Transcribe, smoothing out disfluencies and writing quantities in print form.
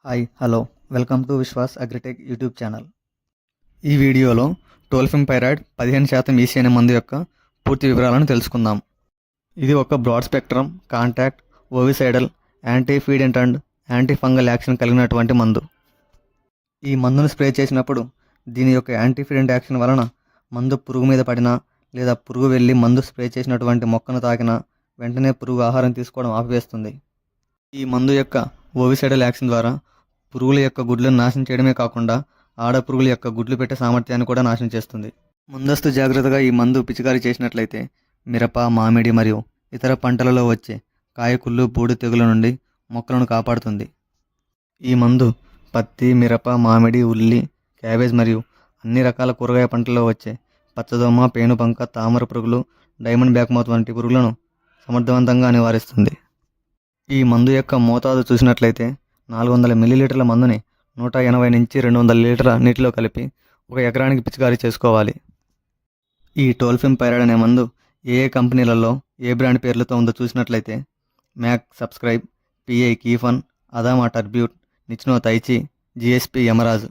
Hi hello welcome to Vishwas agritech YouTube channel. ఈ వీడియోలో టోల్ఫెంపైరైడ్ 15% EC అనే మందు యొక్క పూర్తి వివరాలను తెలుసుకుందాం. ఇది ఒక broad spectrum contact ovicidal anti feedant and anti fungal action కలిగినటువంటి మందు. ఈ మందును స్ప్రే చేసినప్పుడు దీని యొక్క యాంటీ ఫీడెంట్ యాక్షన్ వలన మందు పురుగు మీద పడినా లేదా పురుగు వెళ్ళి మందు స్ప్రే చేసినటువంటి మొక్కను తాకినా వెంటనే పురుగు ఆహారం తీసుకోవడం ఆపివేస్తుంది. ఈ మందు యొక్క ఓవిసైడల్ యాక్షన్ ద్వారా పురుగుల యొక్క గుడ్లను నాశనం చేయడమే కాకుండా ఆడ పురుగుల యొక్క గుడ్లు పెట్టే సామర్థ్యాన్ని కూడా నాశనం చేస్తుంది. ముందస్తు జాగ్రత్తగా ఈ మందు పిచికారీ చేసినట్లయితే మిరప, మామిడి మరియు ఇతర పంటలలో వచ్చే కాయకుళ్ళు, బూడు తెగుల నుండి మొక్కలను కాపాడుతుంది. ఈ మందు పత్తి, మిరప, మామిడి, ఉల్లి, క్యాబేజ్ మరియు అన్ని రకాల కూరగాయ పంటలలో వచ్చే పచ్చదోమ, పేనుబంక, తామర పురుగులు, డైమండ్ బ్యాక్మౌత్ వంటి పురుగులను సమర్థవంతంగా నివారిస్తుంది. ఈ మందు యొక్క మోతాదు చూసినట్లయితే 400 మిల్లీలీటర్ల మందుని 180 నుంచి 200 లీటర్ల నీటిలో కలిపి 1 ఎకరానికి పిచికారీ చేసుకోవాలి. ఈ టోల్ఫెంపైరైడ్ అనే మందు ఏ కంపెనీలలో ఏ బ్రాండ్ పేర్లతో ఉందో చూసినట్లయితే Mac subscribe, pi కీఫన్, Adama టర్బ్యూట్, నిచ్నో తైచి, GSP Yamraj.